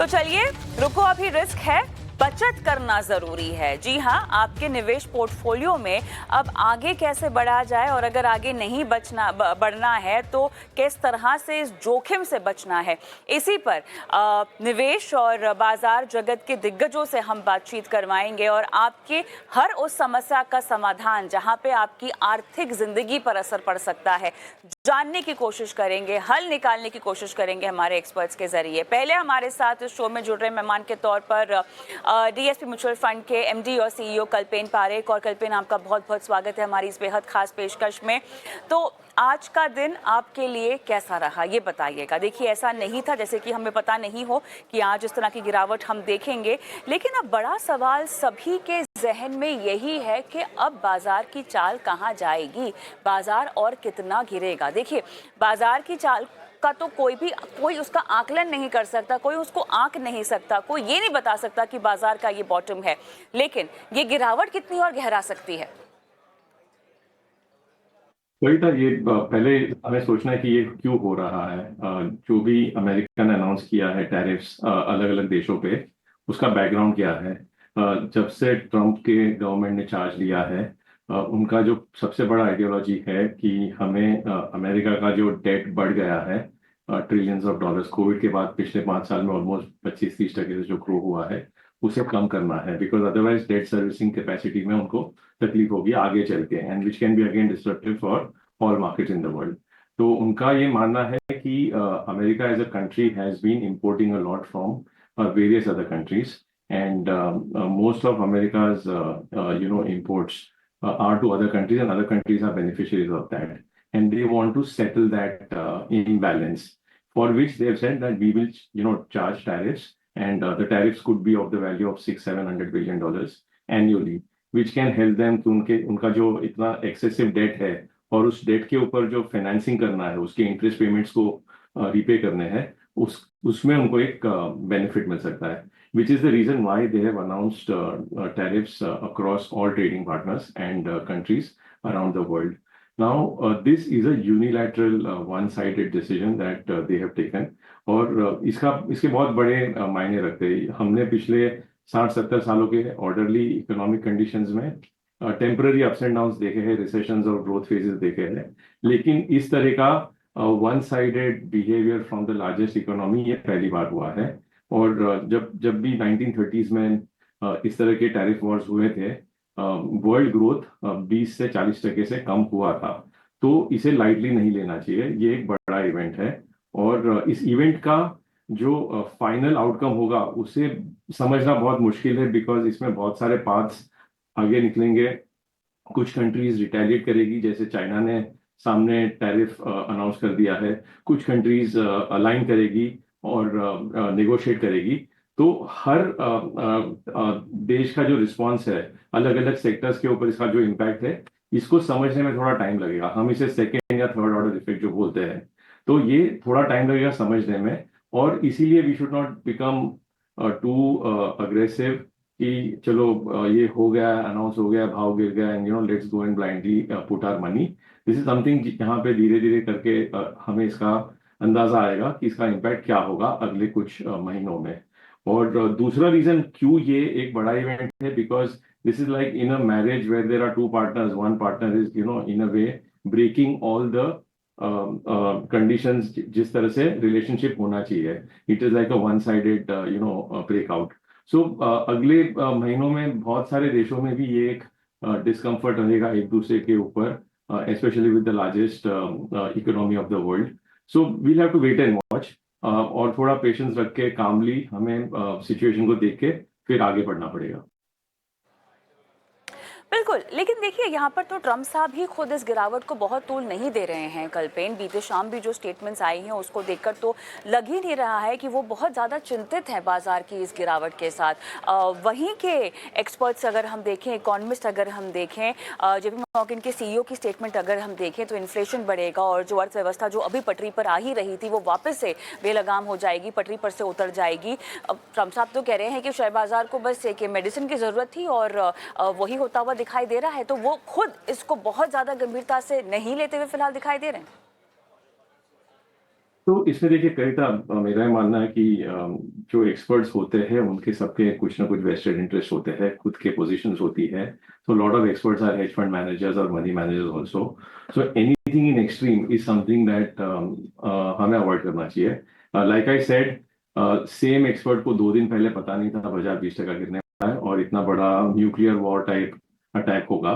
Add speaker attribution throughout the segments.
Speaker 1: तो चलिए रुको, अभी रिस्क है, बचत करना जरूरी है। जी हाँ, आपके निवेश पोर्टफोलियो में अब आगे कैसे बढ़ा जाए और अगर आगे नहीं बढ़ना है तो किस तरह से इस जोखिम से बचना है, इसी पर निवेश और बाजार जगत के दिग्गजों से हम बातचीत करवाएंगे और आपके हर उस समस्या का समाधान जहां पे आपकी आर्थिक जिंदगी पर असर पड़ सकता है जानने की कोशिश करेंगे, हल निकालने की कोशिश करेंगे हमारे एक्सपर्ट्स के जरिए। पहले हमारे साथ इस शो में जुड़ रहे मेहमान के तौर पर डीएसपी म्यूचुअल फंड के एमडी और सीईओ कल्पेन पारेख। और कल्पेन, आपका बहुत बहुत स्वागत है हमारी इस बेहद खास पेशकश में। तो आज का दिन आपके लिए कैसा रहा, ये बताइएगा। देखिए, ऐसा नहीं था जैसे कि हमें पता नहीं हो कि आज इस तरह की गिरावट हम देखेंगे, लेकिन अब बड़ा सवाल सभी के जहन में यही है कि अब बाजार की चाल कहाँ जाएगी, बाजार और कितना गिरेगा। देखिए, बाजार की चाल का तो कोई उसका आकलन नहीं कर सकता, कोई उसको आंक नहीं सकता, कोई ये नहीं बता सकता कि बाजार का ये बॉटम है, लेकिन ये गिरावट कितनी और गहरा सकती है।
Speaker 2: वही था ये पहले हमें सोचना है कि ये क्यों हो रहा है। जो भी अमेरिका ने अनाउंस किया है टैरिफ्स अलग अलग देशों पे, उसका बैकग्राउंड क्या है। जब से ट्रम्प के गवर्नमेंट ने चार्ज लिया है, उनका जो सबसे बड़ा आइडियोलॉजी है कि हमें अमेरिका का जो डेट बढ़ गया है ट्रिलियंस ऑफ डॉलर्स, कोविड के बाद पिछले 5 साल में ऑलमोस्ट 25-30% से जो ग्रो हुआ है, उसे कम करना है। Because otherwise debt servicing capacity में उनको तकलीफ होगी आगे चल के, and which can be again disruptive for all markets in the world. तो उनका ये मानना है कि America as a country has been importing a lot from various other countries, and most of America's imports are to other countries, and other countries are beneficiaries of that, and they want to settle that imbalance, for which they have said that we will charge tariffs, and the tariffs could be of the value of $600-700 billion annually, which can help them कि उनका जो इतना excessive debt है और उस date के ऊपर जो फाइनेंसिंग करना है, उसके इंटरेस्ट पेमेंट्स को रिपे करने हैं, उसमें उनको एक बेनिफिट मिल सकता है, which is the reason why they have announced tariffs across all trading partners and countries around the world. Now, this is a unilateral, one-sided decision that they have taken, और इसके बहुत बड़े मायने रखते हैं। हमने पिछले 60-70 सालों के ऑर्डरली इकोनॉमिक कंडीशंस में टेम्पररी अप्स एंड डाउन्स देखे हैं, रिसेशंस और ग्रोथ फेजेस देखे हैं, लेकिन इस तरह का one sided behaviour from the largest economy ये पहली बार हुआ है। और जब भी 1930s में इस तरह के टैरिफ वॉर्स हुए थे, वर्ल्ड ग्रोथ 20 से 40% से कम हुआ था। तो इसे लाइटली नहीं लेना चाहिए, ये एक बड़ा इवेंट है, और इस इवेंट का जो फाइनल आउटकम होगा उसे समझना बहुत मुश्किल है, बिकॉज इसमें बहुत सारे पाथ्स आगे निकलेंगे। कुछ कंट्रीज रिटेलिएट करेगी, जैसे चाइना ने सामने टैरिफ अनाउंस कर दिया है, कुछ कंट्रीज अलाइन करेगी और नेगोशिएट करेगी। तो हर देश का जो रिस्पांस है अलग अलग सेक्टर्स के ऊपर, इसका जो इम्पैक्ट है, इसको समझने में थोड़ा टाइम लगेगा। हम इसे सेकेंड या थर्ड ऑर्डर इफेक्ट जो बोलते हैं, तो ये थोड़ा टाइम लगेगा समझने में, और इसीलिए we should not become too aggressive कि चलो ये हो गया, अनाउंस हो गया, भाव गिर गया, and let's go and blindly put our money. This is something यहाँ पे धीरे धीरे करके हमें इसका अंदाजा आएगा कि इसका इम्पैक्ट क्या होगा अगले कुछ महीनों में। और दूसरा रीजन क्यों ये एक बड़ा इवेंट है, because this is like in a marriage where there are two partners, one partner is in a way breaking all the conditions जिस तरह से रिलेशनशिप होना चाहिए। It is like a one sided breakout. So अगले महीनों में बहुत सारे देशों में भी ये एक डिस्कम्फर्ट रहेगा एक दूसरे के ऊपर, especially with the largest economy of the world. So we'll have to wait and watch, और थोड़ा पेशेंस रख के कामली हमें सिचुएशन को देख के फिर आगे बढ़ना पड़ेगा।
Speaker 1: बिल्कुल, लेकिन देखिए, यहाँ पर तो ट्रम्प साहब ही खुद इस गिरावट को बहुत तूल नहीं दे रहे हैं। कल्पेन, बीते शाम भी जो स्टेटमेंट्स आई हैं उसको देखकर तो लग ही नहीं रहा है कि वो बहुत ज़्यादा चिंतित हैं बाजार की इस गिरावट के साथ। वहीं के एक्सपर्ट्स अगर हम देखें, इकोनॉमिस्ट अगर हम देखें, जेपी मॉर्गन के सीईओ की स्टेटमेंट अगर हम देखें, तो इन्फ्लेशन बढ़ेगा और जो अर्थव्यवस्था जो अभी पटरी पर आ ही रही थी वो वापस से बेलगाम हो जाएगी, पटरी पर से उतर जाएगी। ट्रम्प साहब तो कह रहे हैं कि शेयर बाजार को बस एक मेडिसिन की ज़रूरत थी और वही होता हुआ दिखाई दे रहा है, तो वो खुद इसको बहुत ज्यादा गंभीरता से नहीं लेते हुए फिलहाल दिखाई दे रहे हैं।
Speaker 2: तो इसमें देखिए कविता, मेरा ये मानना है कि जो एक्सपर्ट्स होते हैं उनके सबके कुछ ना कुछ वेस्टेड इंटरेस्ट होते हैं, खुद के पोजीशंस होती है। So lot of experts are hedge fund managers और money managers also. So anything in extreme is something that हमें अवॉइड करना चाहिए। Like I said, same expert को 2 दिन पहले पता नहीं था बाजार 20% गिरने वाला है और इतना बड़ा न्यूक्लियर वॉर टाइप अटैक होगा,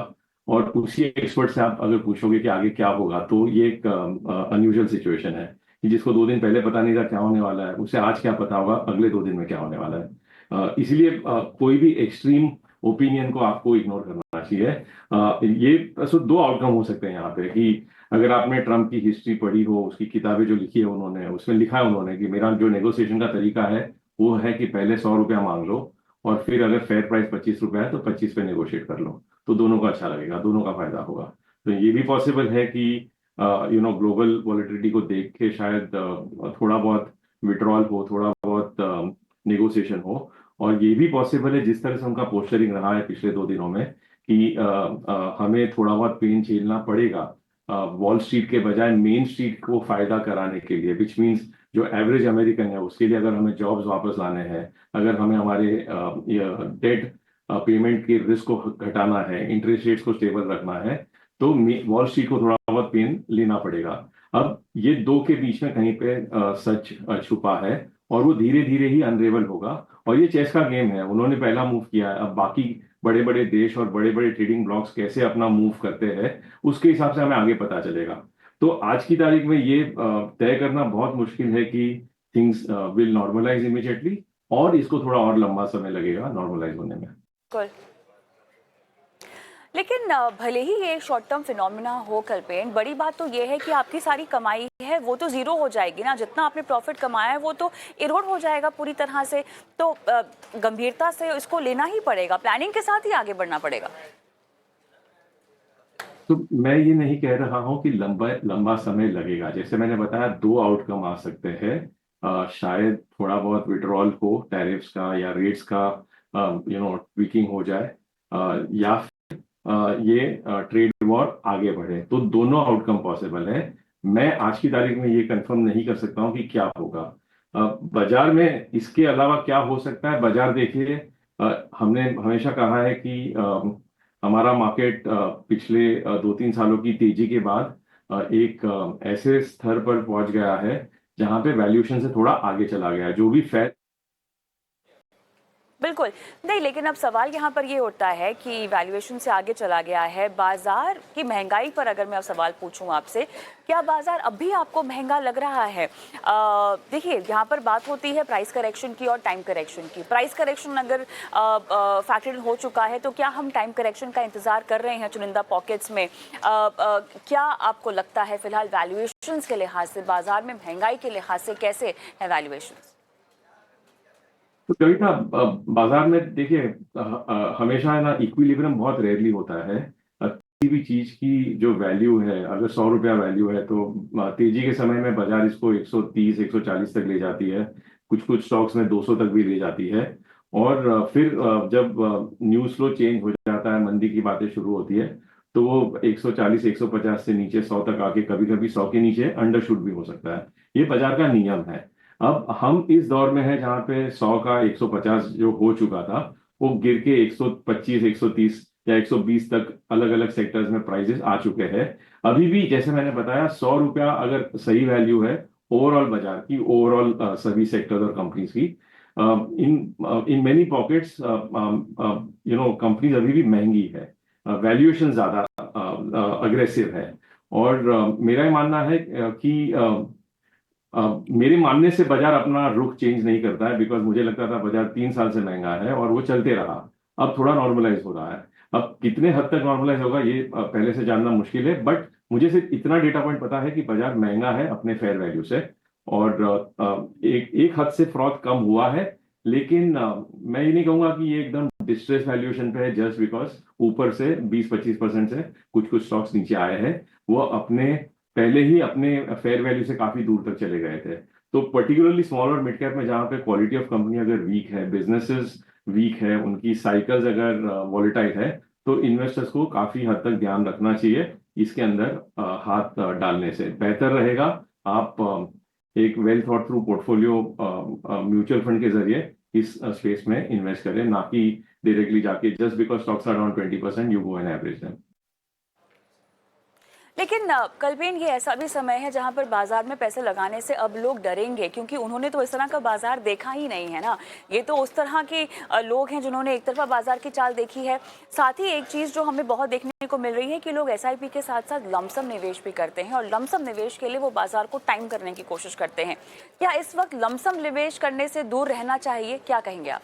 Speaker 2: और उसी एक्सपर्ट से आप अगर पूछोगे कि आगे क्या होगा, तो ये एक अनयूजुअल सिचुएशन है कि जिसको 2 दिन पहले पता नहीं था क्या होने वाला है, उसे आज क्या पता होगा अगले 2 दिन में क्या होने वाला है। इसीलिए कोई भी एक्सट्रीम ओपिनियन को आपको इग्नोर करना चाहिए। ये सो 2 आउटकम हो सकते हैं यहाँ पे कि अगर आपने ट्रम्प की हिस्ट्री पढ़ी हो, उसकी किताबें जो लिखी है उन्होंने, उसमें लिखा है उन्होंने कि मेरा जो नेगोशिएशन का तरीका है वो है कि पहले 100 रुपया मांग लो और फिर अगर फेयर प्राइस 25 रुपया है तो 25 पे नेगोशिएट कर लो, तो दोनों का अच्छा लगेगा, दोनों का फायदा होगा। तो ये भी पॉसिबल है कि ग्लोबल वॉलेटिलिटी को देख के शायद थोड़ा बहुत विड्रॉल हो, थोड़ा बहुत नेगोशिएशन हो। और ये भी पॉसिबल है जिस तरह से उनका पोस्टरिंग रहा है पिछले 2 दिनों में कि हमें थोड़ा बहुत पेन झेलना पड़ेगा वॉल स्ट्रीट के बजाय मेन स्ट्रीट को फायदा कराने के लिए, विच मीन्स जो एवरेज अमेरिकन है उसके लिए अगर हमें जॉब्स वापस लाने हैं, अगर हमें हमारे डेट पेमेंट के रिस्क को घटाना है, इंटरेस्ट रेट्स को स्टेबल रखना है, तो वॉल स्ट्रीट को थोड़ा बहुत पेन लेना पड़ेगा। अब ये दो के बीच में कहीं पे सच छुपा है और वो धीरे धीरे ही अनरेवल होगा। और ये चेस का गेम है, उन्होंने पहला मूव किया है, अब बाकी बड़े बड़े देश और बड़े बड़े ट्रेडिंग ब्लॉक्स कैसे अपना मूव करते हैं उसके हिसाब से हमें आगे पता चलेगा। तो आज की तारीख में ये तय करना बहुत मुश्किल है कि थिंग्स विल नॉर्मलाइज इमीडिएटली, और इसको थोड़ा और लंबा समय लगेगा नॉर्मलाइज होने में।
Speaker 1: बिल्कुल। लेकिन भले ही ये शॉर्ट टर्म फिनोमिना हो कल्पेन, बड़ी बात तो ये है कि आपकी सारी कमाई है वो तो ज़ीरो हो जाएगी ना, जितना आपने प्रॉफिट कमाया है वो तो इरोड हो जाएगा पूरी तरह से। तो गंभीरता से इसको लेना ही पड़ेगा, प्लानिंग के साथ ही आगे बढ़ना पड़ेगा।
Speaker 2: तो मैं ये नहीं कह रहा हूं कि लंबा लंबा समय लगेगा, जैसे मैंने बताया 2 आउटकम आ सकते हैं। शायद थोड़ा बहुत विड्रॉल हो टैरिफ्स का या रेट्स का, ट्वीकिंग हो जाए, या ये ट्रेड वॉर आगे बढ़े, तो दोनों आउटकम पॉसिबल है। मैं आज की तारीख में ये कंफर्म नहीं कर सकता हूँ कि क्या होगा बाजार में। इसके अलावा क्या हो सकता है, बाजार देखिए, हमने हमेशा कहा है कि हमारा मार्केट पिछले 2-3 सालों की तेजी के बाद एक ऐसे स्तर पर पहुंच गया है जहां पे वैल्यूएशन से थोड़ा आगे चला गया है, जो भी फेयर।
Speaker 1: बिल्कुल नहीं, लेकिन अब सवाल यहाँ पर ये उठता है कि वैल्यूएशन से आगे चला गया है, बाजार की महंगाई पर अगर मैं अब सवाल पूछूं आपसे, क्या बाजार अब भी आपको महंगा लग रहा है? देखिए यहाँ पर बात होती है प्राइस करेक्शन की और टाइम करेक्शन की। प्राइस करेक्शन अगर फैक्टर हो चुका है तो क्या हम टाइम करेक्शन का इंतजार कर रहे हैं चुनिंदा पॉकेट्स में? क्या आपको लगता है फिलहाल वैल्यूएशन के लिहाज से, बाजार में महंगाई के लिहाज से कैसे है वैल्यूएशन?
Speaker 2: तो कविता, बाजार में देखिए हमेशा है ना, इक्विलिब्रियम बहुत रेयरली होता है। किसी भी चीज की जो वैल्यू है, अगर 100 रुपया वैल्यू है तो तेजी के समय में बाजार इसको 130 140 तक ले जाती है, कुछ कुछ स्टॉक्स में 200 तक भी ले जाती है। और फिर जब न्यूज फ्लो चेंज हो जाता है, मंदी की बातें शुरू होती है, तो वो 140 150 से नीचे 100 तक आके कभी कभी 100 के नीचे अंडरशूट भी हो सकता है। ये बाजार का नियम है। अब हम इस दौर में हैं जहां पे 100 का 150 जो हो चुका था वो गिर के 125 130 या 120 तक अलग अलग सेक्टर्स में प्राइसेस आ चुके हैं। अभी भी जैसे मैंने बताया 100 रुपया अगर सही वैल्यू है ओवरऑल बाजार की, ओवरऑल सभी सेक्टर्स और कंपनीज की, इन मेनी पॉकेट्स कंपनीज अभी भी महंगी है, वैल्यूएशन ज्यादा अग्रेसिव है। और मेरा ये मानना है कि मेरे मानने से बाजार अपना रुख चेंज नहीं करता है, बिकॉज मुझे लगता था बाजार 3 साल से महंगा है और वो चलते रहा। अब थोड़ा नॉर्मलाइज हो रहा है। अब कितने हद तक नॉर्मलाइज होगा ये पहले से जानना मुश्किल है, बट मुझे सिर्फ इतना डेटा पॉइंट पता है कि बाजार महंगा है अपने फेयर वैल्यू से, और एक एक हद से फ्रॉथ कम हुआ है। लेकिन मैं ये नहीं कहूंगा कि ये एकदम डिस्ट्रेस वैल्यूएशन पे है जस्ट बिकॉज ऊपर से 20-25% से कुछ कुछ स्टॉक्स नीचे आए हैं, वो अपने पहले ही अपने फेयर वैल्यू से काफी दूर तक चले गए थे। तो पर्टिकुलरली स्मॉल और मिड कैप में जहां पे क्वालिटी ऑफ कंपनी अगर वीक है, बिजनेसेस वीक है, उनकी साइकिल्स अगर वॉलेटाइल है, तो इन्वेस्टर्स को काफी हद तक ध्यान रखना चाहिए। इसके अंदर हाथ डालने से बेहतर रहेगा आप एक well thought through portfolio mutual fund के जरिए इस स्पेस में इन्वेस्ट करें, ना कि डायरेक्टली जाके just because stocks are down 20% you go and average them.
Speaker 1: लेकिन कल्पेन, ये ऐसा भी समय है जहां पर बाजार में पैसे लगाने से अब लोग डरेंगे, क्योंकि उन्होंने तो इस तरह का बाजार देखा ही नहीं है ना। ये तो उस तरह के लोग हैं जिन्होंने एक तरफा बाजार की चाल देखी है। साथ ही एक चीज़ जो हमें बहुत देखने को मिल रही है कि लोग एसआईपी के साथ साथ लमसम निवेश भी करते हैं, और लमसम निवेश के लिए वो बाजार को टाइम करने की कोशिश करते हैं। क्या इस वक्त लमसम निवेश करने से दूर रहना चाहिए, क्या कहेंगे आप?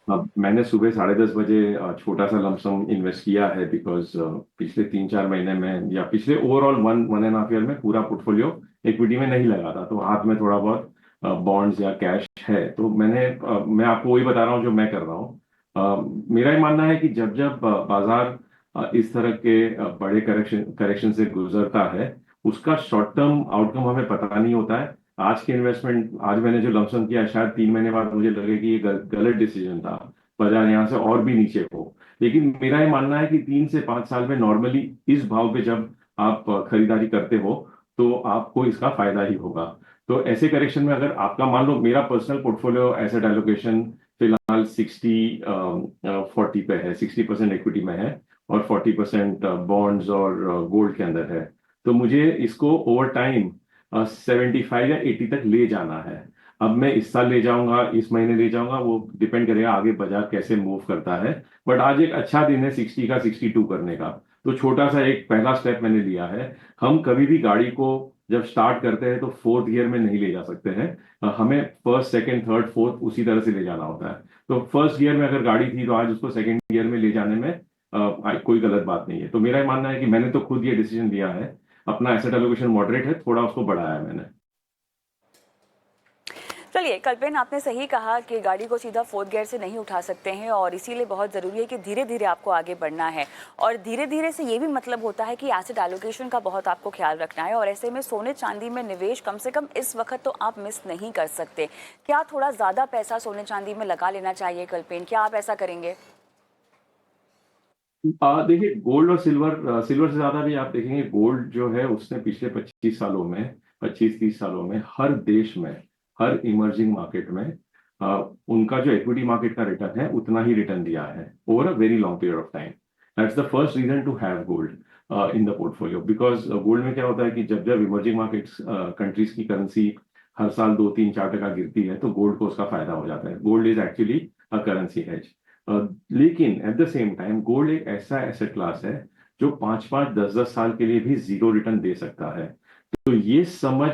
Speaker 2: अब मैंने सुबह 10:30 बजे छोटा सा लमसम इन्वेस्ट किया है, बिकॉज पिछले 3-4 महीने में या पिछले ओवरऑल 1-1.5 ईयर में पूरा पोर्टफोलियो इक्विटी में नहीं लगा था, तो हाथ में थोड़ा बहुत बॉन्ड्स या कैश है। तो मैं आपको वही बता रहा हूँ जो मैं कर रहा हूँ। मेरा ही मानना है कि जब जब बाजार इस तरह के बड़े करेक्शन से गुजरता है, उसका शॉर्ट टर्म आउटकम हमें पता नहीं होता है। आज के इन्वेस्टमेंट, आज मैंने जो लमसम किया, शायद 3 महीने बाद मुझे लगे कि ये गलत डिसीजन था, बाजार यहाँ से और भी नीचे हो। लेकिन मेरा ये मानना है कि 3 से 5 साल में नॉर्मली इस भाव पे जब आप खरीदारी करते हो तो आपको इसका फायदा ही होगा। तो ऐसे करेक्शन में अगर आपका, मान लो मेरा पर्सनल पोर्टफोलियो एसेट एलोकेशन फिलहाल 60-40 पे है, 60% इक्विटी में है और 40% बॉन्ड्स और गोल्ड के अंदर है। तो मुझे इसको ओवर टाइम 75 या 80 तक ले जाना है। अब मैं इस साल ले जाऊंगा, इस महीने ले जाऊंगा, वो डिपेंड करेगा आगे बाजार कैसे मूव करता है। बट आज एक अच्छा दिन है 60 का 62 करने का, तो छोटा सा एक पहला स्टेप मैंने लिया है। हम कभी भी गाड़ी को जब स्टार्ट करते हैं तो फोर्थ गियर में नहीं ले जा सकते हैं, हमें फर्स्ट सेकंड थर्ड फोर्थ उसी तरह से ले जाना होता है। तो फर्स्ट गियर में अगर गाड़ी थी तो आज उसको सेकंड गियर में ले जाने में कोई गलत बात नहीं है। तो मेरा मानना है कि मैंने तो खुद ये डिसीजन लिया है, अपना एसेट एलोकेशन मॉडरेट है, थोड़ा उसको बढ़ाया है मैंने।
Speaker 1: चलिए कल्पेन, आपने सही कहा कि गाड़ी को सीधा फोर्थ गियर से नहीं उठा सकते हैं, और इसीलिए बहुत ज़रूरी है कि धीरे धीरे आपको आगे बढ़ना है। और धीरे धीरे से ये भी मतलब होता है कि एसेट एलोकेशन का बहुत आपको ख्याल रखना है, और ऐसे में सोने चांदी में निवेश कम से कम इस वक्त तो आप मिस नहीं कर सकते। क्या थोड़ा ज़्यादा पैसा सोने चांदी में लगा लेना चाहिए कल्पेन? क्या आप ऐसा करेंगे?
Speaker 2: देखिए, गोल्ड और सिल्वर से ज्यादा भी आप देखेंगे, गोल्ड जो है उसने पिछले 25 सालों में, 25-30 सालों में हर देश में, हर इमर्जिंग मार्केट में उनका जो इक्विटी मार्केट का रिटर्न है उतना ही रिटर्न दिया है over a very long period of time. That's the first reason to have gold in the portfolio, because gold में क्या होता है कि जब जब इमर्जिंग मार्केट्स कंट्रीज की करेंसी हर साल 2-3-4% गिरती है तो गोल्ड को उसका फायदा हो जाता है। Gold is actually a currency hedge. लेकिन at the same time gold एक ऐसा एसेट क्लास है जो 5-5, 10-10 साल के लिए भी जीरो रिटर्न दे सकता है। तो ये समझ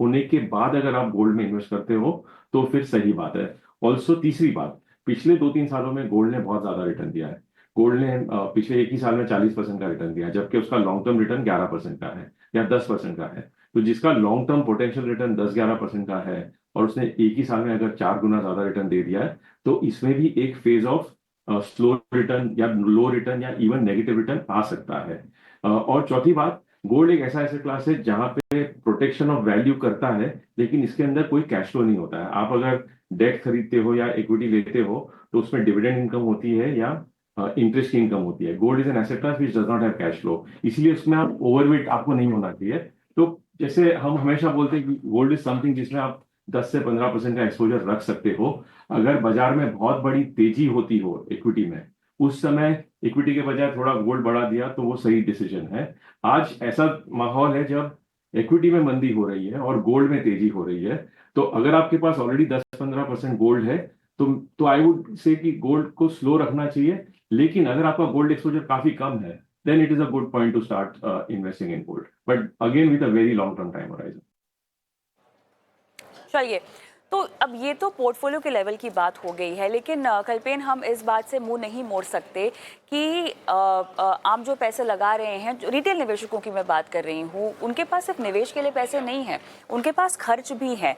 Speaker 2: होने के बाद अगर आप गोल्ड में इन्वेस्ट करते हो तो फिर सही बात है। ऑल्सो तीसरी बात, पिछले 2-3 सालों में गोल्ड ने बहुत ज्यादा रिटर्न दिया है। गोल्ड ने पिछले एक ही साल में 40% का रिटर्न दिया है, जबकि उसका लॉन्ग टर्म रिटर्न 11% का है या 10% का है। तो जिसका लॉन्ग टर्म पोटेंशियल रिटर्न 10-11% का है और उसने एक ही साल में अगर 4 गुना ज्यादा रिटर्न दे दिया है, तो इसमें भी एक फेज ऑफ स्लो रिटर्न या लो रिटर्न या इवन नेगेटिव रिटर्न आ सकता है। और चौथी बात, गोल्ड एक ऐसा एसेट क्लास है जहां पे प्रोटेक्शन ऑफ वैल्यू करता है, लेकिन इसके अंदर कोई कैश फ्लो नहीं होता है। आप अगर डेट खरीदते हो या इक्विटी लेते हो तो उसमें डिविडेंड इनकम होती है या इंटरेस्ट की इनकम होती है। Gold is an asset class which does not have cash flow, इसलिए उसमें आप ओवरवेट आपको नहीं होना चाहिए। तो जैसे हम हमेशा बोलते हैं कि गोल्ड इज समथिंग जिसमें आप 10 से 15% का एक्सपोजर रख सकते हो। अगर बाजार में बहुत बड़ी तेजी होती हो इक्विटी में, उस समय इक्विटी के बजाय थोड़ा गोल्ड बढ़ा दिया तो वो सही डिसीजन है। आज ऐसा माहौल है जब इक्विटी में मंदी हो रही है और गोल्ड में तेजी हो रही है। तो अगर आपके पास ऑलरेडी 10-15% गोल्ड है तो आई वुड से कि गोल्ड को स्लो रखना चाहिए। लेकिन अगर आपका गोल्ड एक्सपोजर काफी कम है, then it is a good point to start investing in gold, but again with a very long term time horizon.
Speaker 1: चलिए, तो अब ये तो पोर्टफोलियो के लेवल की बात हो गई है, लेकिन कल्पेन, हम इस बात से मुंह नहीं मोड़ सकते कि आप जो पैसे लगा रहे हैं, जो रिटेल निवेशकों की मैं बात कर रही हूँ, उनके पास सिर्फ निवेश के लिए पैसे नहीं हैं, उनके पास खर्च भी है।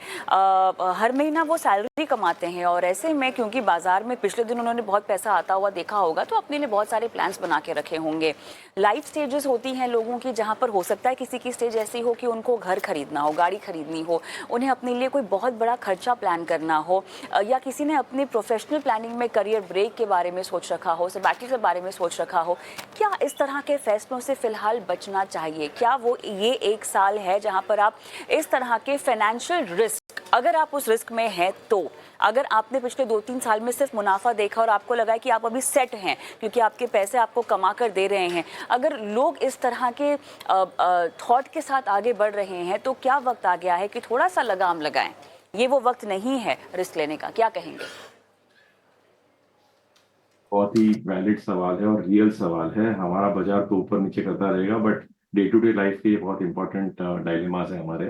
Speaker 1: हर महीना वो सैलरी कमाते हैं, और ऐसे में क्योंकि बाजार में पिछले दिन उन्होंने बहुत पैसा आता हुआ देखा होगा, तो अपने लिए बहुत सारे प्लान्स बना के रखे होंगे। लाइफ स्टेजेस होती हैं लोगों की, जहाँ पर हो सकता है किसी की स्टेज ऐसी हो कि उनको घर खरीदना हो, गाड़ी खरीदनी हो, उन्हें अपने लिए कोई बहुत बड़ा खर्चा प्लान करना हो, या किसी ने अपनी प्रोफेशनल प्लानिंग में करियर ब्रेक के बारे में सोच रखा हो, सबैटिकल के बारे में सोच रखा हो, क्या इस तरह के फैसलों से फिलहाल बचना चाहिए? क्या वो ये एक साल है जहां पर आप इस तरह के फाइनेंशियल रिस्क, अगर आप उस रिस्क में हैं तो, अगर आपने पिछले 2-3 साल में सिर्फ मुनाफा देखा और आपको लगा है कि आप अभी सेट हैं क्योंकि आपके पैसे आपको कमा कर दे रहे हैं, अगर लोग इस तरह के थॉट के साथ आगे बढ़ रहे हैं तो क्या वक्त आ गया है कि थोड़ा सा लगाम लगाएं? ये वो वक्त नहीं है रिस्क लेने का, क्या कहेंगे?
Speaker 2: बहुत ही वैलिड सवाल है और रियल सवाल है। हमारा बाजार तो ऊपर नीचे करता रहेगा, but day to day life के ये बहुत इंपॉर्टेंट डायलेमास है हमारे।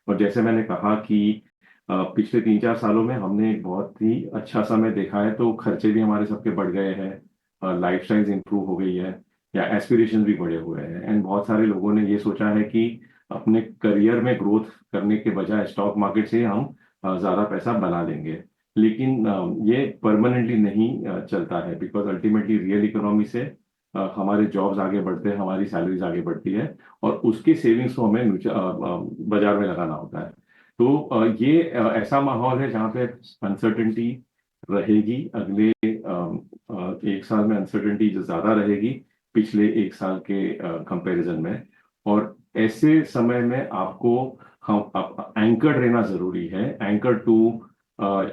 Speaker 2: और जैसे मैंने कहा कि पिछले 3-4 सालों में हमने एक बहुत ही अच्छा समय देखा है, तो खर्चे भी हमारे सबके बढ़ गए हैं, लाइफ स्टाइल इंप्रूव हो गई है, या एस्पिरेशन भी बढ़े हुए हैं। एंड बहुत सारे लोगों ने ये सोचा है कि अपने करियर में ग्रोथ करने के बजाय स्टॉक मार्केट से हम ज्यादा पैसा बना लेंगे। लेकिन ये परमानेंटली नहीं चलता है, बिकॉज अल्टीमेटली रियल इकोनॉमी से हमारे जॉब्स आगे बढ़ते हैं, हमारी सैलरीज आगे बढ़ती है, और उसकी सेविंग्स को हमें बाजार में लगाना होता है। तो ये ऐसा माहौल है जहाँ पे अनसर्टेनिटी रहेगी। अगले एक साल में अनसर्टेनिटी जो ज्यादा रहेगी पिछले एक साल के कंपैरिजन में। और ऐसे समय में आपको हम एंकर्ड रहना जरूरी है, anchor to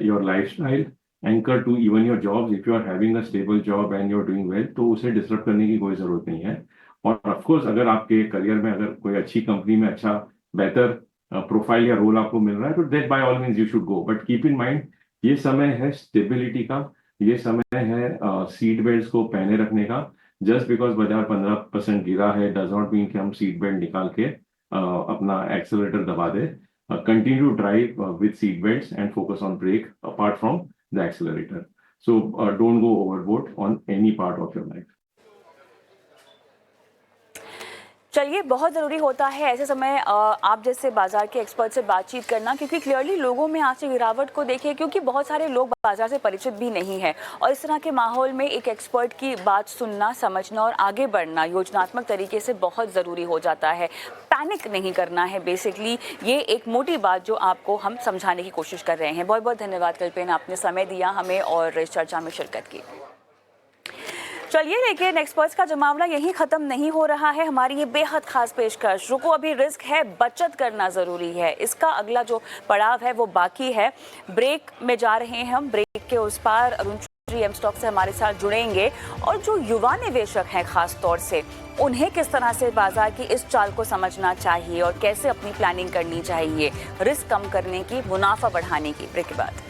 Speaker 2: your lifestyle, anchor to even your jobs. If you are having a stable job and you are doing well, तो उसे डिस्टर्ब करने की कोई जरूरत नहीं है। और ऑफ कोर्स अगर आपके करियर में अगर कोई अच्छी कंपनी में अच्छा बेहतर प्रोफाइल या रोल आपको मिल रहा है, तो that bye all means you should go. But keep in mind, ये समय है स्टेबिलिटी का, ये समय है सीट बेल्ट को पहने रखने का। जस्ट बिकॉज बाजार 15% गिरा है डज नॉट मीन कि हम सीट बेल्ट निकाल के अपना एक्सेलरेटर दबा दे। Continue to drive with seat belts and focus on brake apart from the accelerator. So don't go overboard on any part of your life.
Speaker 1: चलिए, बहुत ज़रूरी होता है ऐसे समय आप जैसे बाजार के एक्सपर्ट से बातचीत करना, क्योंकि क्लियरली लोगों में आज की गिरावट को देखिए, क्योंकि बहुत सारे लोग बाजार से परिचित भी नहीं है, और इस तरह के माहौल में एक एक्सपर्ट की बात सुनना, समझना और आगे बढ़ना योजनात्मक तरीके से बहुत ज़रूरी हो जाता है। पैनिक नहीं करना है, बेसिकली ये एक मोटी बात जो आपको हम समझाने की कोशिश कर रहे हैं। बहुत बहुत धन्यवाद कल्पेन, आपने समय दिया हमें और इस चर्चा में शिरकत की। चलिए, लेकिन एक्सपर्ट्स का जमावड़ा यहीं खत्म नहीं हो रहा है। हमारी ये बेहद खास पेशकश, रुको अभी रिस्क है, बचत करना जरूरी है, इसका अगला जो पड़ाव है वो बाकी है। ब्रेक में जा रहे हैं हम, ब्रेक के उस पार अरुण चौधरी एम स्टॉक से हमारे साथ जुड़ेंगे, और जो युवा निवेशक हैं खास तौर से, उन्हें किस तरह से बाजार की इस चाल को समझना चाहिए और कैसे अपनी प्लानिंग करनी चाहिए रिस्क कम करने की, मुनाफा बढ़ाने की। ब्रेक के बाद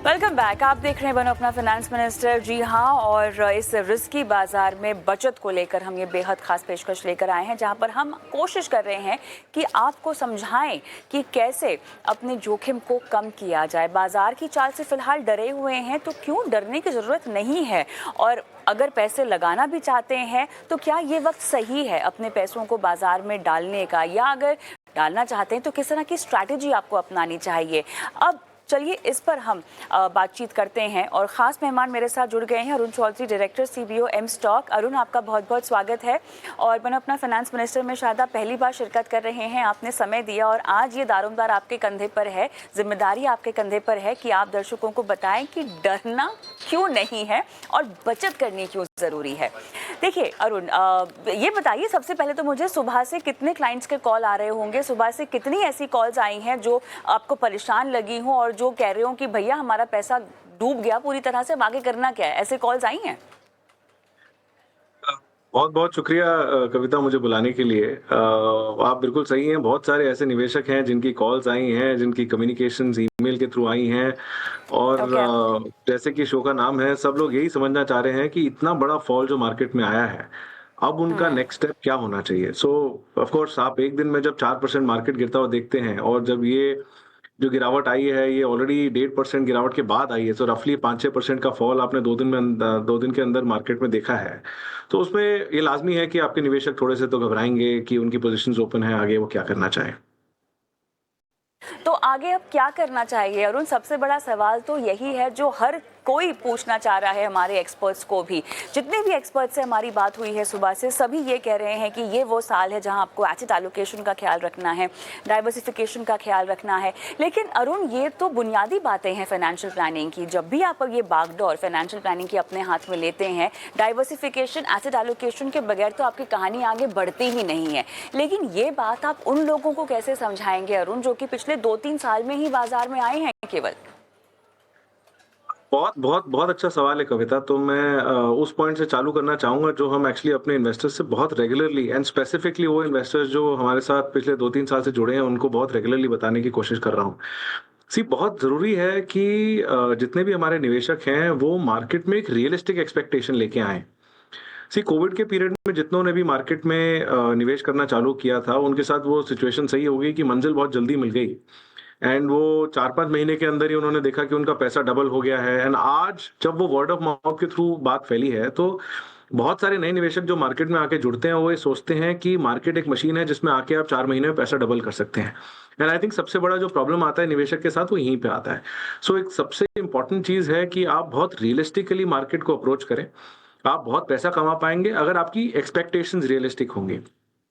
Speaker 1: वेलकम बैक। आप देख रहे हैं बनो अपना फाइनेंस मिनिस्टर। जी हाँ, और इस रिस्की बाजार में बचत को लेकर हम ये बेहद खास पेशकश लेकर आए हैं, जहाँ पर हम कोशिश कर रहे हैं कि आपको समझाएं कि कैसे अपने जोखिम को कम किया जाए। बाजार की चाल से फिलहाल डरे हुए हैं, तो क्यों डरने की ज़रूरत नहीं है, और अगर पैसे लगाना भी चाहते हैं तो क्या ये वक्त सही है अपने पैसों को बाजार में डालने का, या अगर डालना चाहते हैं तो किस तरह की स्ट्रैटेजी आपको अपनानी चाहिए। अब चलिए इस पर हम बातचीत करते हैं, और ख़ास मेहमान मेरे साथ जुड़ गए हैं Arun Chaudhary, director CBO M Stock. Arun, आपका बहुत बहुत स्वागत है, और बनो अपना फाइनेंस मिनिस्टर में शायद आप पहली बार शिरकत कर रहे हैं। आपने समय दिया और आज ये दारोमदार आपके कंधे पर है, जिम्मेदारी आपके कंधे पर है कि आप दर्शकों को बताएं कि डरना क्यों नहीं है और बचत करनी क्यों ज़रूरी है। देखिए अरुण, ये बताइए सबसे पहले तो मुझे, सुबह से कितने क्लाइंट्स के कॉल आ रहे होंगे, सुबह से कितनी ऐसी कॉल्स आई हैं जो आपको परेशान लगी हों और जो कह रहे हो कि भैया हमारा पैसा डूब गया पूरी तरह से, अब आगे करना क्या है? ऐसे कॉल्स आई हैं?
Speaker 3: बहुत बहुत शुक्रिया कविता, मुझे बुलाने के लिए। आप बिल्कुल सही हैं, बहुत सारे ऐसे निवेशक हैं जिनकी कॉल्स आई हैं, जिनकी कम्युनिकेशंस ईमेल के थ्रू आई हैं, और जैसे कि शो का नाम है, सब लोग यही समझना चाह रहे हैं कि इतना बड़ा फॉल जो मार्केट में आया है, अब उनका नेक्स्ट स्टेप क्या होना चाहिए। सो ऑफ कोर्स आप एक दिन में जब 4% मार्केट गिरता हुआ देखते हैं, और जब ये जो गिरावट आई है ये ऑलरेडी 1.5% गिरावट के बाद आई है, तो रफली 5-6% का फॉल आपने 2 दिन के अंदर मार्केट में देखा है, तो उसमें ये लाजमी है कि आपके निवेशक थोड़े से तो घबराएंगे कि उनकी पोजीशंस ओपन है, आगे वो क्या करना चाहें।
Speaker 1: तो आगे अब क्या करना चाहिए अरुण? सबसे बड़ा सवाल तो यही है जो हर कोई पूछना चाह रहा है हमारे एक्सपर्ट्स को भी, जितने भी एक्सपर्ट्स से हमारी बात हुई है सुबह से, सभी ये कह रहे हैं कि ये वो साल है जहां आपको एसेट एलोकेशन का ख्याल रखना है, डाइवर्सिफिकेशन का ख्याल रखना है। लेकिन अरुण, ये तो बुनियादी बातें हैं फाइनेंशियल प्लानिंग की। जब भी आप ये बागडोर फाइनेंशियल प्लानिंग की अपने हाथ में लेते हैं, डाइवर्सिफिकेशन, एसेट एलोकेशन के बगैर तो आपकी कहानी आगे बढ़ती ही नहीं है। लेकिन ये बात आप उन लोगों को कैसे समझाएंगे अरुण, जो कि पिछले 2-3 साल में ही बाजार में आए हैं केवल?
Speaker 3: बहुत बहुत बहुत अच्छा सवाल है कविता। तो मैं उस पॉइंट से चालू करना चाहूंगा जो हम एक्चुअली अपने इन्वेस्टर्स से बहुत रेगुलरली, एंड स्पेसिफिकली वो इन्वेस्टर्स जो हमारे साथ पिछले 2-3 साल से जुड़े हैं, उनको बहुत रेगुलरली बताने की कोशिश कर रहा हूँ। बहुत जरूरी है कि जितने भी हमारे निवेशक हैं वो मार्केट में एक रियलिस्टिक एक्सपेक्टेशन लेके आए। कोविड के पीरियड में जितनों ने भी मार्केट में निवेश करना चालू किया था, उनके साथ वो सिचुएशन सही हो गई कि मंजिल बहुत जल्दी मिल गई, एंड वो 4-5 महीने के अंदर ही उन्होंने देखा कि उनका पैसा डबल हो गया है। एंड आज जब वो वर्ड ऑफ माउथ के थ्रू बात फैली है, तो बहुत सारे नए निवेशक जो मार्केट में आके जुड़ते हैं वो ये सोचते हैं कि मार्केट एक मशीन है जिसमें आके आप 4 महीने में पैसा डबल कर सकते हैं। एंड आई थिंक सबसे बड़ा जो प्रॉब्लम आता है निवेशक के साथ वो यहीं पे आता है। एक सबसे इंपॉर्टेंट चीज है कि आप बहुत रियलिस्टिकली मार्केट को अप्रोच करें। आप बहुत पैसा कमा पाएंगे अगर आपकी एक्सपेक्टेशंस रियलिस्टिक होंगी,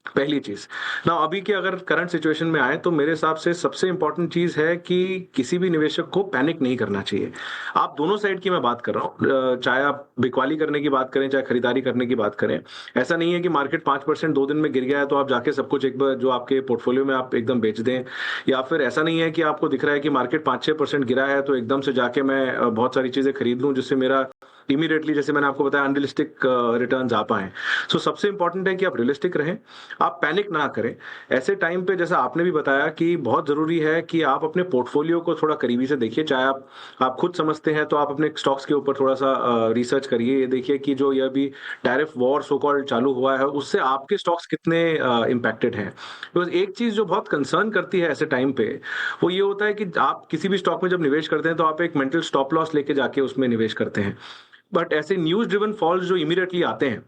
Speaker 3: पहली चीज ना। अभी के अगर करंट सिचुएशन में आए तो मेरे हिसाब से सबसे इंपॉर्टेंट चीज है कि किसी भी निवेशक को पैनिक नहीं करना चाहिए। आप दोनों साइड की मैं बात कर रहा हूँ, चाहे आप बिकवाली करने की बात करें, चाहे खरीदारी करने की बात करें। ऐसा नहीं है कि मार्केट 5% 2 दिन में गिर गया है तो आप जाके सब कुछ एक बार जो आपके पोर्टफोलियो में आप एकदम बेच दें, या फिर ऐसा नहीं है कि आपको दिख रहा है कि मार्केट 5-6% गिरा है तो एकदम से जाके मैं बहुत सारी चीजें खरीद लूं जिससे मेरा इमीडिएटली, जैसे मैंने आपको बताया, अनरियलिस्टिक रिटर्न्स आ पाए। सबसे इंपॉर्टेंट है कि आप रियलिस्टिक रहें, आप पैनिक ना करें। ऐसे टाइम पे जैसा आपने भी बताया कि बहुत जरूरी है कि आप अपने पोर्टफोलियो को थोड़ा करीबी से देखिए। चाहे आप खुद समझते हैं तो आप अपने स्टॉक्स के ऊपर थोड़ा सा रिसर्च करिए। ये देखिए कि जो ये भी टैरिफ वॉर सो कॉल्ड चालू हुआ है उससे आपके स्टॉक्स कितने इम्पैक्टेड हैं। बिकॉज एक चीज जो बहुत कंसर्न करती है ऐसे टाइम पे, वो ये होता है कि आप किसी भी स्टॉक में जब निवेश करते हैं तो आप एक मेंटल स्टॉप लॉस लेके जाके उसमें निवेश करते हैं। बट ऐसे न्यूज ड्रिवन फॉल्स जो इमीडिएटली आते हैं,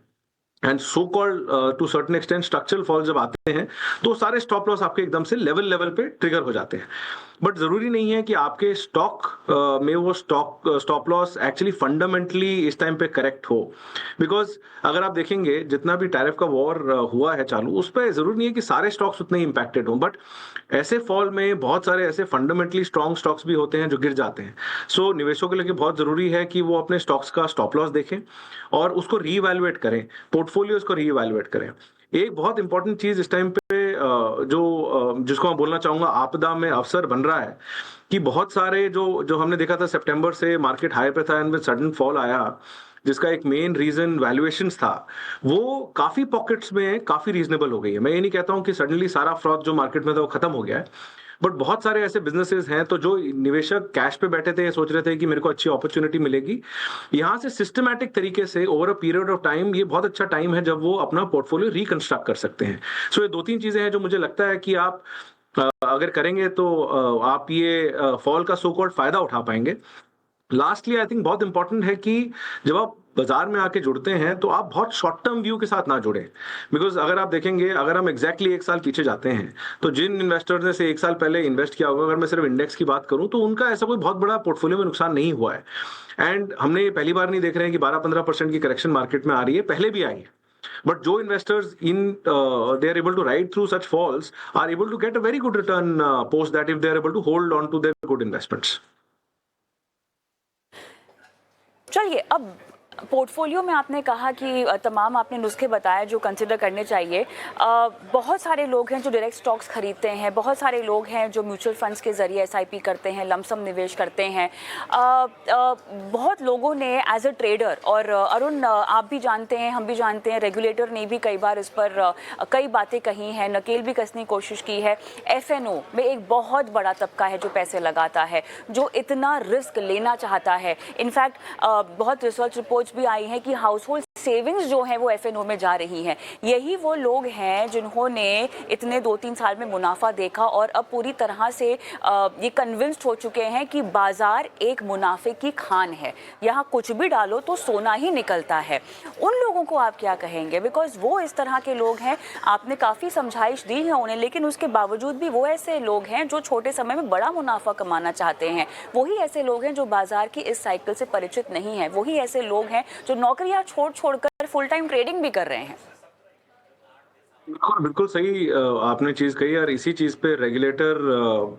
Speaker 3: and so called to certain extent structural fall जब आते हैं, तो सारे स्टॉप लॉस आपके एकदम से लेवल पे ट्रिगर हो जाते हैं। बट जरूरी नहीं है कि आपके स्टॉक में वो स्टॉप लॉस एक्चुअली फंडामेंटली इस टाइम पे करेक्ट हो। बिकॉज अगर आप देखेंगे जितना भी टैरिफ का वॉर हुआ है चालू, उस पर जरूरी नहीं है कि सारे स्टॉक्स उतने इंपैक्टेड हों, बट ऐसे फॉल में बहुत सारे ऐसे फंडामेंटली स्ट्रॉन्ग स्टॉक्स भी होते हैं जो गिर जाते हैं। निवेशकों के लिए बहुत जरूरी है कि वो अपने स्टॉक्स का स्टॉप लॉस देखें और उसको रीइवैल्यूएट करें, पोर्टफोलियोज को रीइवैल्यूएट करें। एक बहुत इंपॉर्टेंट चीज इस टाइम पे जिसको मैं बोलना चाहूंगा आपदा में अवसर बन रहा है, कि बहुत सारे जो हमने देखा था सितंबर से मार्केट हाई पे था एंड सडन फॉल आया, जिसका एक मेन रीजन वैल्यूएशंस था, वो काफी पॉकेट्स में काफी रीजनेबल हो गई है। मैं ये नहीं कहता हूं कि सडनली सारा फ्रॉड जो मार्केट में था वो खत्म हो गया है, बट बहुत सारे ऐसे बिजनेसेस हैं तो जो निवेशक कैश पे बैठे थे, सोच रहे थे कि मेरे को अच्छी अपॉर्चुनिटी मिलेगी, यहाँ से सिस्टमैटिक तरीके से over a period of time ये बहुत अच्छा टाइम है जब वो अपना पोर्टफोलियो रिकंस्ट्रक्ट कर सकते हैं। ये 2-3 चीजें हैं जो मुझे लगता है कि आप अगर करेंगे तो आप ये फॉल का सो कॉल्ड फायदा उठा पाएंगे। लास्टली आई थिंक बहुत इंपॉर्टेंट है कि जब आप बाजार में आके जुड़ते हैं तो आप बहुत शॉर्ट टर्म व्यू के साथ ना जुड़े। बिकॉज अगर आप देखेंगे, अगर हम एग्जैक्टली 1 साल पीछे जाते हैं तो जिन इन्वेस्टर्स ने से 1 साल पहले इन्वेस्ट किया होगा, अगर मैं सिर्फ इंडेक्स की बात करूं तो उनका ऐसा कोई बहुत बड़ा पोर्टफोलियो में नुकसान नहीं हुआ है। एंड हमने ये पहली बार नहीं देख रहे हैं कि 12-15% की करेक्शन मार्केट में आ रही है, पहले भी आई है। But Joe investors they are able to ride through such falls are able to get a very good return post that if they are able to hold on to their good investments.
Speaker 1: चलिए, अब portfolio में आपने कहा कि तमाम आपने नुस्खे बताए जो कंसिडर करने चाहिए। बहुत सारे लोग हैं जो डायरेक्ट स्टॉक्स खरीदते हैं, बहुत सारे लोग हैं जो म्यूचुअल फंड्स के ज़रिए एसआईपी करते हैं, लमसम निवेश करते हैं। बहुत लोगों ने एज अ ट्रेडर, और अरुण आप भी जानते हैं, हम भी जानते हैं, रेगुलेटर ने भी कई बार इस पर कई बातें कही हैं, नकेल भी कसने की कोशिश की है। एफएनओ में एक बहुत बड़ा तबका है जो पैसे लगाता है, जो इतना रिस्क लेना चाहता है। इनफैक्ट बहुत रिसर्च रिपोर्ट्स भी आई हैं कि हाउस होल्ड सेविंग्स जो है वो एफएनओ में जा रही हैं, यही वो लोग हैं जिन्होंने इतने 2-3 साल में मुनाफा देखा और अब पूरी तरह से ये कन्विंस्ड हो चुके हैं कि बाजार एक मुनाफे की खान है, यहाँ कुछ भी डालो तो सोना ही निकलता है। उन लोगों को आप क्या कहेंगे? बिकॉज वो इस तरह के लोग हैं, आपने काफ़ी समझाइश दी है उन्हें, लेकिन उसके बावजूद भी वो ऐसे लोग हैं जो छोटे समय में बड़ा मुनाफा कमाना चाहते हैं। वही ऐसे लोग हैं जो बाजार की इस साइकिल से परिचित नहीं है। वही ऐसे लोग हैं जो नौकरियां छोड़कर फुल टाइम ट्रेडिंग भी कर रहे हैं।
Speaker 3: बिल्कुल बिल्कुल सही आपने चीज कही और इसी चीज पे रेगुलेटर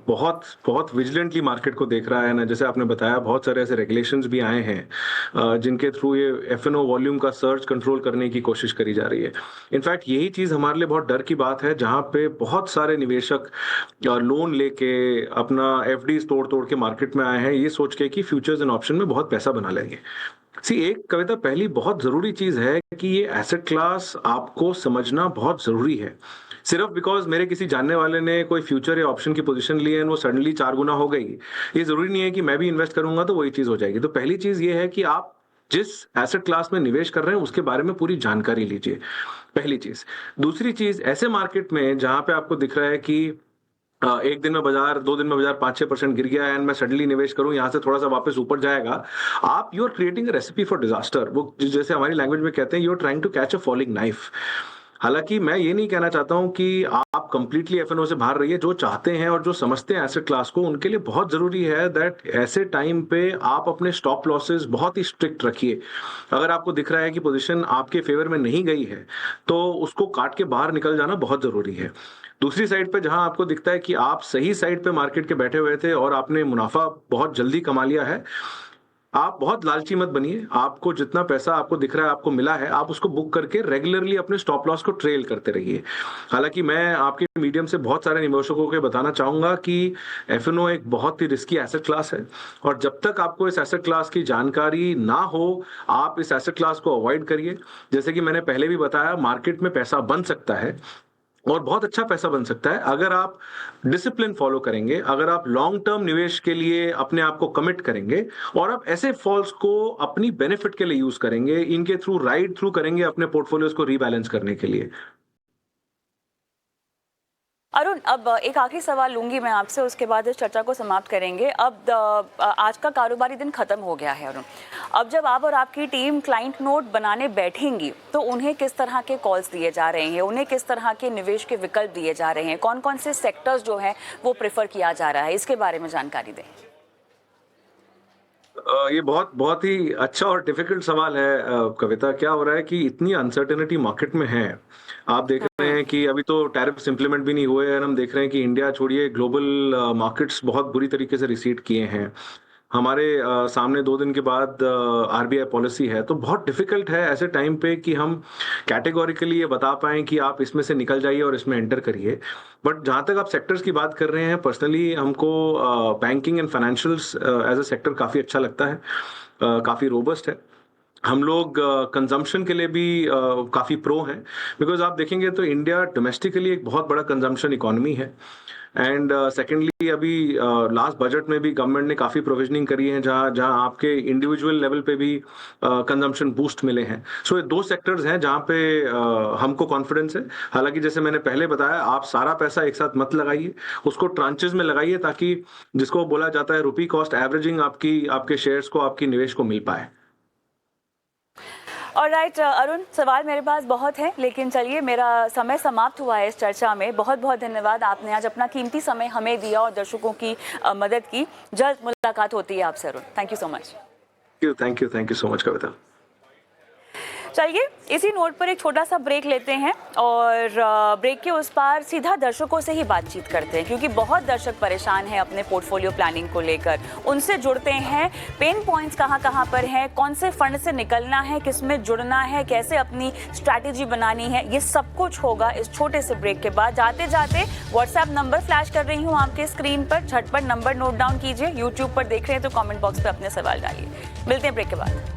Speaker 3: बहुत बहुत विजिलेंटली मार्केट को देख रहा है ना। जैसे आपने बताया, बहुत सारे ऐसे रेगुलेशंस भी आए हैं जिनके थ्रू ये एफएनओ वॉल्यूम का सर्च कंट्रोल करने की कोशिश करी जा रही है। इनफैक्ट यही चीज हमारे लिए बहुत डर की बात है, जहां पे बहुत सारे निवेशक लोन लेके अपना एफडी तोड़ के मार्केट में आए हैं, ये सोच के कि फ्यूचर्स एंड ऑप्शन में बहुत पैसा बना लेंगे। एक कविता, पहली बहुत जरूरी चीज है कि ये एसेट क्लास आपको समझना बहुत जरूरी है। सिर्फ बिकॉज मेरे किसी जानने वाले ने कोई फ्यूचर या ऑप्शन की पोजीशन ली है वो सडनली 4 गुना हो गई, ये जरूरी नहीं है कि मैं भी इन्वेस्ट करूंगा तो वही चीज हो जाएगी। तो पहली चीज ये है कि आप जिस एसेट क्लास में निवेश कर रहे हैं उसके बारे में पूरी जानकारी लीजिए, पहली चीज। दूसरी चीज, ऐसे मार्केट में जहां पे आपको दिख रहा है कि एक दिन में बाजार, 2 दिन में बाजार 5-6% गिर गया एंड मैं सडनली निवेश करूं, यहां से थोड़ा सा वापस ऊपर जाएगा, आप you are creating a recipe for disaster. वो जैसे हमारी लैंग्वेज में कहते हैं, you are trying to catch a falling knife. हालांकि मैं ये नहीं कहना चाहता हूं कि आप कंप्लीटली एफएनओ से बाहर रहिए। जो चाहते हैं और जो समझते हैं एसेट क्लास को, उनके लिए बहुत जरूरी है दैट ऐसे टाइम पे आप अपने स्टॉप लॉसेस बहुत ही स्ट्रिक्ट रखिए। अगर आपको दिख रहा है कि पोजीशन आपके फेवर में नहीं गई है तो उसको काट के बाहर निकल जाना बहुत जरूरी है। दूसरी साइड पे जहां आपको दिखता है कि आप सही साइड पे मार्केट के बैठे हुए थे और आपने मुनाफा बहुत जल्दी कमा लिया है, आप बहुत लालची मत बनिए। आपको जितना पैसा आपको दिख रहा है आपको मिला है, आप उसको बुक करके रेगुलरली अपने स्टॉप लॉस को ट्रेल करते रहिए। हालांकि मैं आपके मीडियम से बहुत सारे निवेशकों को बताना चाहूंगा कि एफएनओ एक बहुत ही रिस्की एसेट क्लास है और जब तक आपको इस एसेट क्लास की जानकारी ना हो, आप इस एसेट क्लास को अवॉइड करिए। जैसे कि मैंने पहले भी बताया, मार्केट में पैसा बन सकता है और बहुत अच्छा पैसा बन सकता है अगर आप डिसिप्लिन फॉलो करेंगे, अगर आप लॉन्ग टर्म निवेश के लिए अपने आप को कमिट करेंगे और आप ऐसे फॉल्स को अपनी बेनिफिट के लिए यूज करेंगे, इनके थ्रू राइड थ्रू करेंगे अपने पोर्टफोलियोज को रीबैलेंस करने के लिए।
Speaker 1: अरुण, अब एक आखिरी सवाल लूंगी मैं आपसे, उसके बाद इस चर्चा को समाप्त करेंगे। अब आज का कारोबारी दिन खत्म हो गया है अरुण। अब जब आप और आपकी टीम क्लाइंट नोट बनाने बैठेंगी तो उन्हें किस तरह के कॉल्स दिए जा रहे हैं, उन्हें किस तरह के निवेश के विकल्प दिए जा रहे हैं, कौन कौन से सेक्टर्स जो हैं वो प्रेफर किया जा रहा है, इसके बारे में जानकारी दें।
Speaker 3: ये बहुत ही अच्छा और डिफिकल्ट सवाल है कविता। क्या हो रहा है कि इतनी अनसर्टेनिटी मार्केट में है। आप देख रहे हैं कि अभी तो टैरिफ्स इंप्लीमेंट भी नहीं हुए हैं, हम देख रहे हैं कि इंडिया छोड़िए ग्लोबल मार्केट्स बहुत बुरी तरीके से रिसीड किए हैं। हमारे सामने 2 दिन के बाद आरबीआई पॉलिसी है, तो बहुत डिफिकल्ट है ऐसे टाइम पे कि हम कैटेगोरिकली ये बता पाएं कि आप इसमें से निकल जाइए और इसमें एंटर करिए। बट जहां तक आप सेक्टर्स की बात कर रहे हैं, पर्सनली हमको banking and financials as a sector काफी अच्छा लगता है, काफी रोबस्ट है। हम लोग कंजम्पशन के लिए भी काफी प्रो हैं, बिकॉज आप देखेंगे तो इंडिया डोमेस्टिकली एक बहुत बड़ा कंजम्पशन इकोनॉमी है। एंड सेकेंडली अभी लास्ट बजट में भी गवर्नमेंट ने काफी प्रोविजनिंग करी है जहां आपके इंडिविजुअल लेवल पे भी कंजम्पशन बूस्ट मिले हैं। सो ये 2 सेक्टर्स हैं जहां पे हमको कॉन्फिडेंस है। हालांकि जैसे मैंने पहले बताया, आप सारा पैसा एक साथ मत लगाइए, उसको ट्रांचेस में लगाइए ताकि जिसको बोला जाता है रुपी कॉस्ट एवरेजिंग, आपके शेयर्स को, आपकी निवेश को मिल पाए।
Speaker 1: ऑलराइट अरुण, सवाल मेरे पास बहुत है लेकिन चलिए मेरा समय समाप्त हुआ है इस चर्चा में। बहुत बहुत धन्यवाद, आपने आज अपना कीमती समय हमें दिया और दर्शकों की मदद की। जल्द मुलाकात होती है आपसे Arun. Thank you so much.
Speaker 3: Thank you so much Kavita.
Speaker 1: चलिए इसी नोट पर एक छोटा सा ब्रेक लेते हैं और ब्रेक के उस पार सीधा दर्शकों से ही बातचीत करते हैं, क्योंकि बहुत दर्शक परेशान हैं अपने पोर्टफोलियो प्लानिंग को लेकर। उनसे जुड़ते हैं, पेन पॉइंट्स कहाँ पर हैं, कौन से फंड से निकलना है, किस में जुड़ना है, कैसे अपनी स्ट्रैटेजी बनानी है, ये सब कुछ होगा इस छोटे से ब्रेक के बाद। जाते जाते व्हाट्सएप नंबर फ्लैश कर रही हूँ आपके स्क्रीन पर, झटपट नंबर नोट डाउन कीजिए। यूट्यूब पर देख रहे हैं तो कॉमेंट बॉक्स पर अपने सवाल डालिए। मिलते हैं ब्रेक के बाद।